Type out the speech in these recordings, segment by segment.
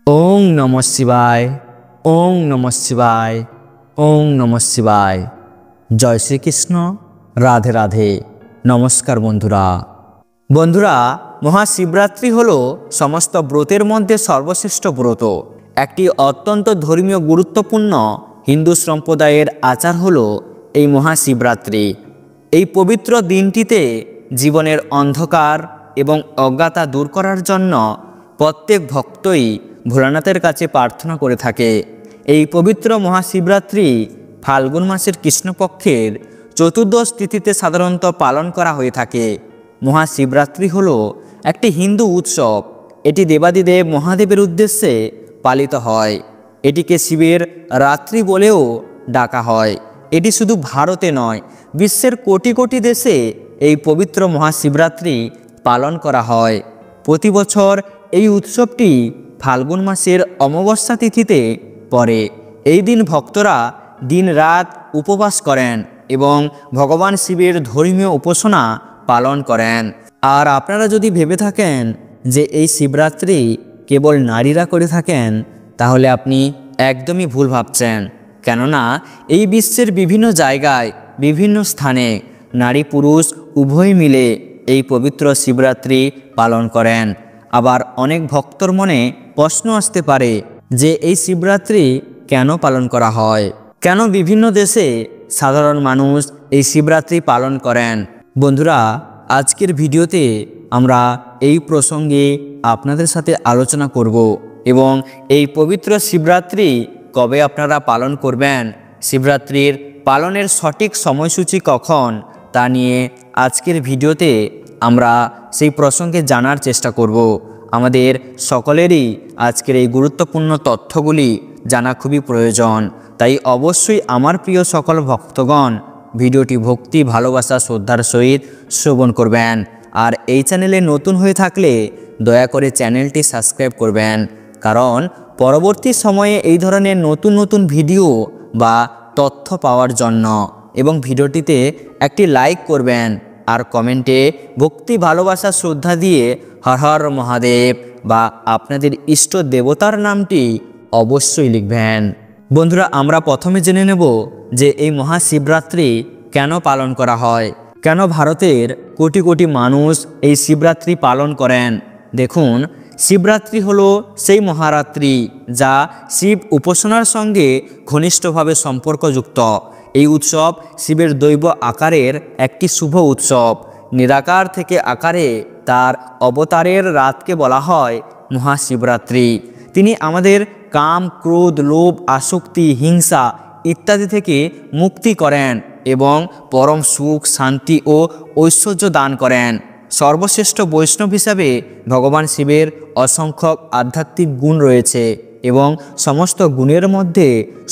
ওং নমঃ শিবায়, ওং নমঃ শিবায়, ওং নমঃ শিবায়। জয় শ্রীকৃষ্ণ, রাধে রাধে। নমস্কার বন্ধুরা, মহাশিবরাত্রি হলো সমস্ত ব্রতের মধ্যে সর্বশ্রেষ্ঠ ব্রত। একটি অত্যন্ত ধর্মীয় গুরুত্বপূর্ণ হিন্দু সম্প্রদায়ের আচার হলো এই মহাশিবরাত্রি। এই পবিত্র দিনটিতে জীবনের অন্ধকার এবং অজ্ঞতা দূর করার জন্য প্রত্যেক ভক্তই ভোলানাথের কাছে প্রার্থনা করে থাকে। এই পবিত্র মহাশিবরাত্রি ফাল্গুন মাসের কৃষ্ণপক্ষের চতুর্দশ তিথিতে সাধারণত পালন করা হয়ে থাকে। মহাশিবরাত্রি হলো একটি হিন্দু উৎসব। এটি দেবাদিদেব মহাদেবের উদ্দেশ্যে পালিত হয়। এটিকে শিবের রাত্রি বলেও ডাকা হয়। এটি শুধু ভারতে নয়, বিশ্বের কোটি কোটি দেশে এই পবিত্র মহাশিবরাত্রি পালন করা হয়। প্রতি বছর এই উৎসবটি ফাল্গুন মাসের অমাবস্যা তিথিতে পড়ে। এই দিন ভক্তরা দিন রাত উপবাস করেন এবং ভগবান শিবের ধর্মীয় উপাসনা পালন করেন। আর আপনারা যদি ভেবে থাকেন যে এই শিবরাত্রি কেবল নারীরা করে থাকেন, তাহলে আপনি একদমই ভুল ভাবছেন। কেননা এই বিশ্বের বিভিন্ন জায়গায় বিভিন্ন স্থানে নারী পুরুষ উভয় মিলে এই পবিত্র শিবরাত্রি পালন করেন। আবার অনেক ভক্তর মনে প্রশ্ন আসতে পারে যে এই শিবরাত্রি কেন পালন করা হয়, কেন বিভিন্ন দেশে সাধারণ মানুষ এই শিবরাত্রি পালন করেন। বন্ধুরা, আজকের ভিডিওতে আমরা এই প্রসঙ্গে আপনাদের সাথে আলোচনা করব এবং এই পবিত্র শিবরাত্রি কবে আপনারা পালন করবেন, শিবরাত্রির পালনের সঠিক সময়সূচি কখন, তা নিয়ে আজকের ভিডিওতে আমরা সেই প্রসঙ্গে জানার চেষ্টা করব। আমাদের সকলেরই আজকের এই গুরুত্বপূর্ণ তথ্যগুলি জানা খুবই প্রয়োজন। তাই অবশ্যই আমার প্রিয় সকল ভক্তগণ ভিডিওটি ভক্তি, ভালোবাসা, শ্রদ্ধার সহিত শ্রবণ করবেন। আর এই চ্যানেলে নতুন হয়ে থাকলে দয়া করে চ্যানেলটি সাবস্ক্রাইব করবেন, কারণ পরবর্তী সময়ে এই ধরনের নতুন নতুন ভিডিও বা তথ্য পাওয়ার জন্য। এবং ভিডিওটিতে একটি লাইক করবেন আর কমেন্টে ভক্তি, ভালোবাসা, শ্রদ্ধা দিয়ে হর হর মহাদেব বা আপনাদের ইষ্ট দেবতার নামটি অবশ্যই লিখবেন। বন্ধুরা, আমরা প্রথমে জেনে নেব যে এই মহাশিবরাত্রি কেন পালন করা হয়, কেন ভারতের কোটি কোটি মানুষ এই শিবরাত্রি পালন করেন। দেখুন, শিবরাত্রি হলো সেই মহারাত্রি যা শিব উপাসনার সঙ্গে ঘনিষ্ঠভাবে সম্পর্কযুক্ত। এই উৎসব শিবের দৈব আকারের একটি শুভ উৎসব। নিরাকার থেকে আকারে তার অবতারের রাতকে বলা হয় মহাশিবরাত্রি। তিনি আমাদের কাম, ক্রোধ, লোভ, আসক্তি, হিংসা ইত্যাদি থেকে মুক্তি করেন এবং পরম সুখ, শান্তি ও ঐশ্বর্য দান করেন। সর্বশ্রেষ্ঠ বৈষ্ণব হিসাবে ভগবান শিবের অসংখ্য আধ্যাত্মিক গুণ রয়েছে এবং সমস্ত গুণের মধ্যে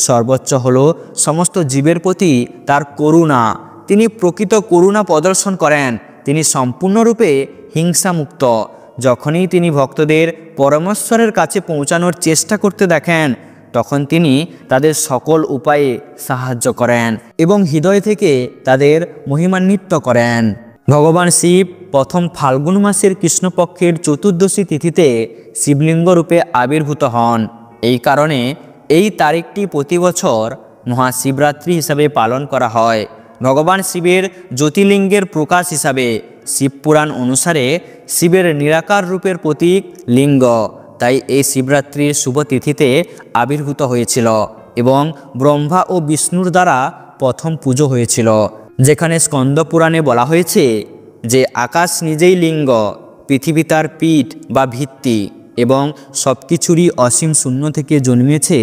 সর্বোচ্চ হল সমস্ত জীবের প্রতি তার করুণা। তিনি প্রকৃত করুণা প্রদর্শন করেন। তিনি সম্পূর্ণরূপে হিংসামুক্ত। যখনই তিনি ভক্তদের পরমেশ্বরের কাছে পৌঁছানোর চেষ্টা করতে দেখেন, তখন তিনি তাদের সকল উপায়ে সাহায্য করেন এবং হৃদয় থেকে তাদের মহিমান্বিত করেন। ভগবান শিব প্রথম ফাল্গুন মাসের কৃষ্ণপক্ষের চতুর্দশী তিথিতে শিবলিঙ্গ রূপে আবির্ভূত হন। এই কারণে এই তারিখটি প্রতি বছর মহাশিবরাত্রি হিসাবে পালন করা হয়। ভগবান শিবের জ্যোতির্লিঙ্গের প্রকাশ হিসাবে শিবপুরাণ অনুসারে শিবের নিরাকার রূপের প্রতীক লিঙ্গ। তাই এই শিবরাত্রির শুভ তিথিতে আবির্ভূত হয়েছিল এবং ব্রহ্মা ও বিষ্ণুর দ্বারা প্রথম পুজো হয়েছিল। যেখানে স্কন্দ পুরাণে বলা হয়েছে যে আকাশ নিজেই লিঙ্গ, পৃথিবী তার পিঠ বা ভিত্তি এবং সব কিছুরই অসীম শূন্য থেকে জন্মেছে,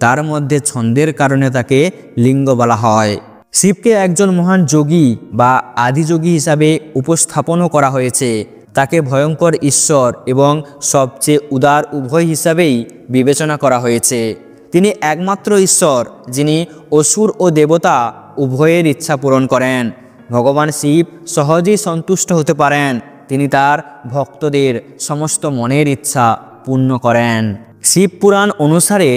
তার মধ্যে ছন্দের কারণে তাকে লিঙ্গ বলা হয়। শিবকে একজন মহান যোগী বা আদিযোগী হিসাবে উপস্থাপনও করা হয়েছে। তাকে ভয়ঙ্কর ঈশ্বর এবং সবচেয়ে উদার উভয় হিসাবেই বিবেচনা করা হয়েছে। তিনি একমাত্র ঈশ্বর যিনি অসুর ও দেবতা উভয়ের ইচ্ছা পূরণ করেন। ভগবান শিব সহজেই সন্তুষ্ট হতে পারেন। তিনি তার ভক্তদের সমস্ত মনের ইচ্ছা পূর্ণ করেন। শিব পুরাণ অনুসারে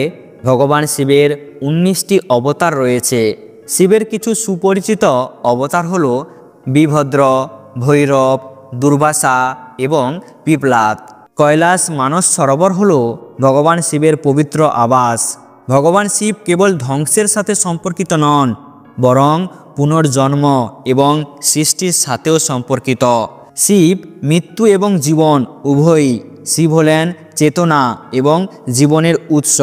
ভগবান শিবের 19টি অবতার রয়েছে। শিবের কিছু সুপরিচিত অবতার হল বীরভদ্র, ভৈরব, দুর্বাসা এবং পিপ্লাদ। কৈলাস মানস সরোবর হল ভগবান শিবের পবিত্র আবাস। ভগবান শিব কেবল ধ্বংসের সাথে সম্পর্কিত নন, বরং পুনর্জন্ম এবং সৃষ্টির সাথেও সম্পর্কিত। শিব মৃত্যু এবং জীবন উভয়ই। শিব হলেন চেতনা এবং জীবনের উৎস।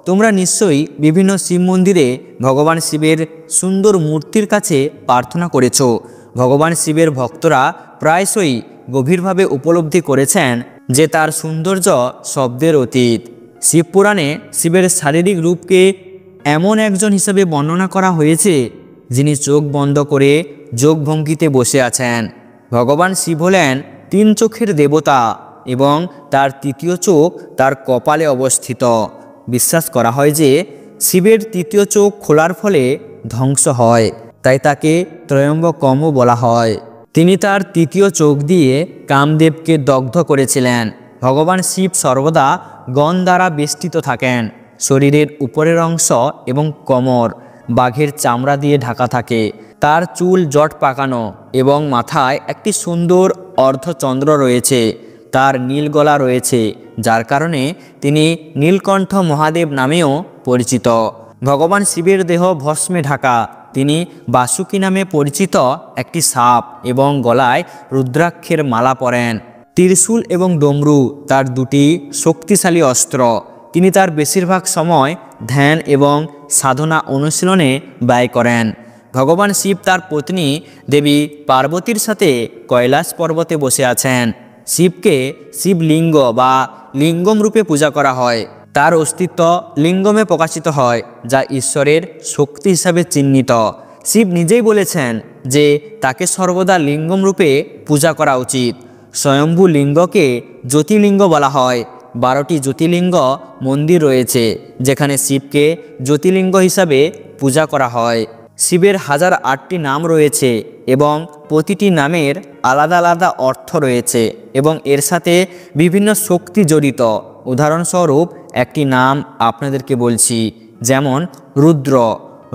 তোমরা নিশ্চয়ই বিভিন্ন শিব মন্দিরে ভগবান শিবের সুন্দর মূর্তির কাছে প্রার্থনা করেছ। ভগবান শিবের ভক্তরা প্রায়শই গভীরভাবে উপলব্ধি করেছেন যে তার সৌন্দর্য শব্দের অতীত। শিবপুরাণে শিবের শারীরিক রূপকে এমন একজন হিসেবে বর্ণনা করা হয়েছে যিনি চোখ বন্ধ করে যোগভঙ্গিতে বসে আছেন। ভগবান শিব হলেন 3 চোখের দেবতা এবং তার তৃতীয় চোখ তার কপালে অবস্থিত। বিশ্বাস করা হয় যে শিবের তৃতীয় চোখ খোলার ফলে ধ্বংস হয়, তাই তাকে ত্রয়ম্বকমও বলা হয়। তিনি তার তৃতীয় চোখ দিয়ে কামদেবকে দগ্ধ করেছিলেন। ভগবান শিব সর্বদা গণ দ্বারা বেষ্টিত থাকেন। শরীরের উপরের অংশ এবং কোমর বাঘের চামড়া দিয়ে ঢাকা থাকে। তার চুল জট পাকানো এবং মাথায় একটি সুন্দর অর্ধচন্দ্র রয়েছে। তার নীল গলা রয়েছে, যার কারণে তিনি নীলকণ্ঠ মহাদেব নামেও পরিচিত। ভগবান শিবের দেহ ভস্মে ঢাকা। তিনি বাসুকি নামে পরিচিত একটি সাপ এবং গলায় রুদ্রাক্ষের মালা পরেন। ত্রিশূল এবং ডমরু তার 2টি শক্তিশালী অস্ত্র। তিনি তার বেশিরভাগ সময় ধ্যান এবং সাধনা অনুশীলনে ব্যয় করেন। ভগবান শিব তার পত্নী দেবী পার্বতীর সাথে কৈলাস পর্বতে বসে আছেন। শিবকে শিবলিঙ্গ বা লিঙ্গম রূপে পূজা করা হয়। তার অস্তিত্ব লিঙ্গমে প্রকাশিত হয়, যা ঈশ্বরের শক্তি হিসাবে চিহ্নিত। শিব নিজেই বলেছেন যে তাকে সর্বদা লিঙ্গম রূপে পূজা করা উচিত। স্বয়ম্ভু লিঙ্গকে জ্যোতির্লিঙ্গ বলা হয়। 12টি জ্যোতির্লিঙ্গ মন্দির রয়েছে যেখানে শিবকে জ্যোতির্লিঙ্গ হিসাবে পূজা করা হয়। শিবের 1008টি নাম রয়েছে এবং প্রতিটি নামের আলাদা আলাদা অর্থ রয়েছে এবং এর সাথে বিভিন্ন শক্তি জড়িত। উদাহরণস্বরূপ একটি নাম আপনাদেরকে বলছি, যেমন রুদ্র।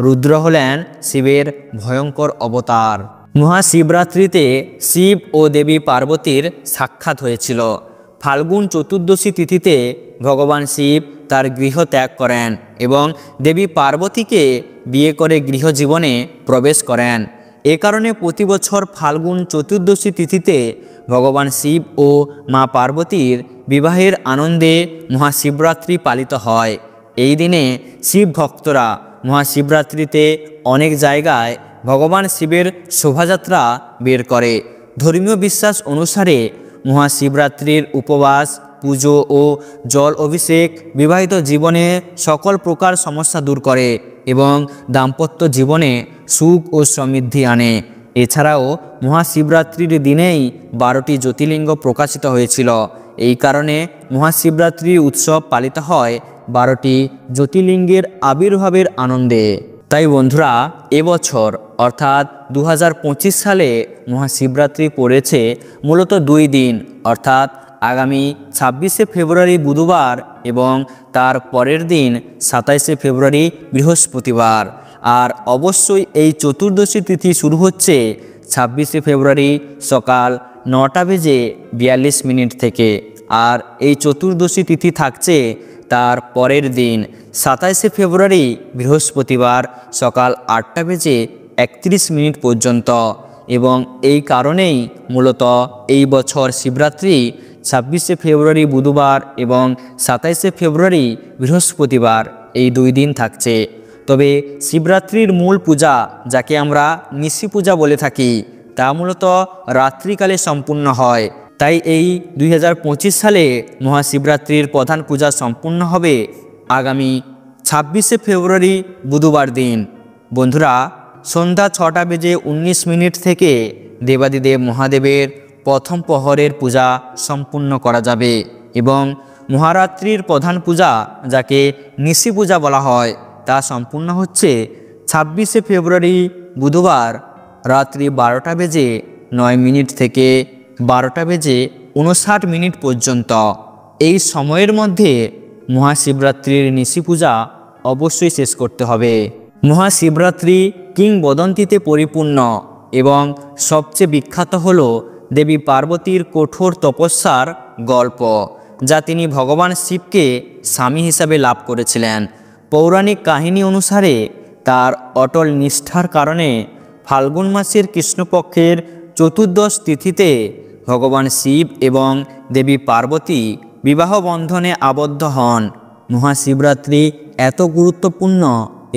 রুদ্র হলেন শিবের ভয়ঙ্কর অবতার। মহাশিবরাত্রিতে শিব ও দেবী পার্বতীর সাক্ষাৎ হয়েছিল। ফাল্গুন চতুর্দশী তিথিতে ভগবান শিব তার গৃহ ত্যাগ করেন এবং দেবী পার্বতীকে বিয়ে করে গৃহজীবনে প্রবেশ করেন। এ কারণে প্রতি বছর ফাল্গুন চতুর্দশী তিথিতে ভগবান শিব ও মা পার্বতীর বিবাহের আনন্দে মহাশিবরাত্রি পালিত হয়। এই দিনে শিব ভক্তরা মহাশিবরাত্রিতে অনেক জায়গায় ভগবান শিবের শোভাযাত্রা বের করে। ধর্মীয় বিশ্বাস অনুসারে মহাশিবরাত্রির উপবাস, পুজো ও জল অভিষেক বিবাহিত জীবনে সকল প্রকার সমস্যা দূর করে এবং দাম্পত্য জীবনে সুখ ও সমৃদ্ধি আনে। এছাড়াও মহাশিবরাত্রির দিনেই 12টি জ্যোতির্লিঙ্গ প্রকাশিত হয়েছিল। এই কারণে মহাশিবরাত্রি উৎসব পালিত হয় 12টি জ্যোতির্লিঙ্গের আবির্ভাবের আনন্দে। তাই বন্ধুরা, এবছর অর্থাৎ 2025 সালে মহাশিবরাত্রি পড়েছে মূলত 2 দিন, অর্থাৎ আগামী 26শে ফেব্রুয়ারি বুধবার এবং তার পরের দিন 27শে ফেব্রুয়ারি বৃহস্পতিবার। আর অবশ্যই এই চতুর্দশী তিথি শুরু হচ্ছে 26শে ফেব্রুয়ারি সকাল 9:42 থেকে, আর এই চতুর্দশী তিথি থাকছে তার পরের দিন 27শে ফেব্রুয়ারি বৃহস্পতিবার সকাল 8:31 পর্যন্ত। এবং এই কারণেই মূলত এই বছর শিবরাত্রি 26শে ফেব্রুয়ারি বুধবার এবং 27শে ফেব্রুয়ারি বৃহস্পতিবার এই 2 দিন থাকছে। তবে শিবরাত্রির মূল পূজা, যাকে আমরা নিশি পূজা বলে থাকি, তা মূলত রাত্রিকালে সম্পূর্ণ হয়। তাই এই 2025 সালে মহাশিবরাত্রির প্রধান পূজা সম্পূর্ণ হবে আগামী 26শে ফেব্রুয়ারি বুধবার দিন। বন্ধুরা, সন্ধ্যা 6:19 থেকে দেবাদিদেব মহাদেবের প্রথম প্রহরের পূজা সম্পূর্ণ করা যাবে এবং মহারাত্রির প্রধান পূজা, যাকে নিশি পূজা বলা হয়, তা সম্পূর্ণ হচ্ছে 26শে ফেব্রুয়ারি বুধবার রাত্রি 12:09 থেকে 12:59 পর্যন্ত। এই সময়ের মধ্যে মহাশিবরাত্রির নিশি পূজা অবশ্যই শেষ করতে হবে। মহাশিবরাত্রি কিংবদন্তিতে পরিপূর্ণ এবং সবচেয়ে বিখ্যাত হল দেবী পার্বতীর কঠোর তপস্যার গল্প। যা তিনি ভগবান শিবকে স্বামী হিসাবে লাভ করেছিলেন। পৌরাণিক কাহিনী অনুসারে তার অটল নিষ্ঠার কারণে ফাল্গুন মাসের কৃষ্ণপক্ষের চতুর্দশ তিথিতে ভগবান শিব এবং দেবী পার্বতী বিবাহ বন্ধনে আবদ্ধ হন। মহাশিবরাত্রি এত গুরুত্বপূর্ণ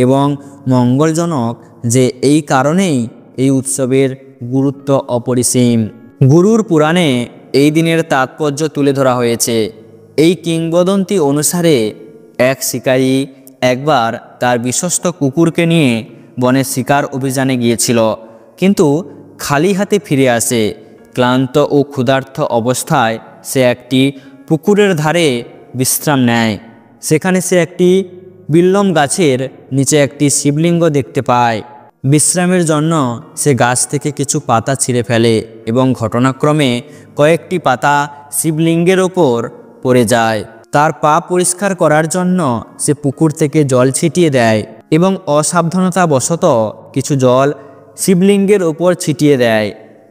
এবং মঙ্গলজনক যে এই কারণেই এই উৎসবের গুরুত্ব অপরিসীম। গুরুর পুরাণে এই দিনের তাৎপর্য তুলে ধরা হয়েছে। এই কিংবদন্তি অনুসারে এক শিকারী একবার তার বিশ্বস্ত কুকুরকে নিয়ে বনে শিকার অভিযানে গিয়েছিল, কিন্তু খালি হাতে ফিরে আসে। ক্লান্ত ও ক্ষুধার্ত অবস্থায় সে একটি পুকুরের ধারে বিশ্রাম নেয়। সেখানে সে একটি বিল্বম গাছের নিচে একটি শিবলিঙ্গ দেখতে পায়। বিশ্রামের জন্য সে গাছ থেকে কিছু পাতা ছিঁড়ে ফেলে এবং ঘটনাক্রমে কয়েকটি পাতা শিবলিঙ্গের ওপর পড়ে যায়। তার পা পরিষ্কার করার জন্য সে পুকুর থেকে জল ছিটিয়ে দেয় এবং অসাবধানতাবশত কিছু জল শিবলিঙ্গের ওপর ছিটিয়ে দেয়।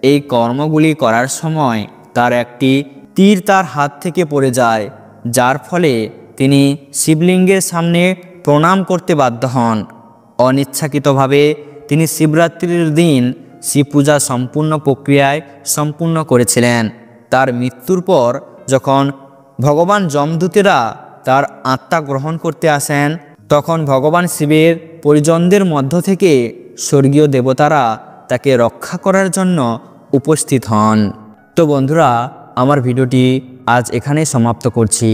এই কর্মগুলি করার সময় তার একটি তীর তার হাত থেকে পড়ে যায়, যার ফলে তিনি শিবলিঙ্গের সামনে প্রণাম করতে বাধ্য হন। অনিচ্ছাকৃতভাবে তিনি শিবরাত্রির দিন শিব পূজা সম্পূর্ণ প্রক্রিয়ায় সম্পূর্ণ করেছিলেন। তার মৃত্যুর পর যখন ভগবান যমদূতেরা তার আত্মা গ্রহণ করতে আসেন, তখন ভগবান শিবের পরিজনদের মধ্য থেকে স্বর্গীয় দেবতারা তাকে রক্ষা করার জন্য উপস্থিত হন। তো বন্ধুরা, আমার ভিডিওটি আজ এখানেই সমাপ্ত করছি।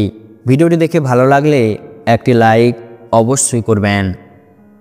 ভিডিওটি দেখে ভালো লাগলে একটি লাইক অবশ্যই করবেন।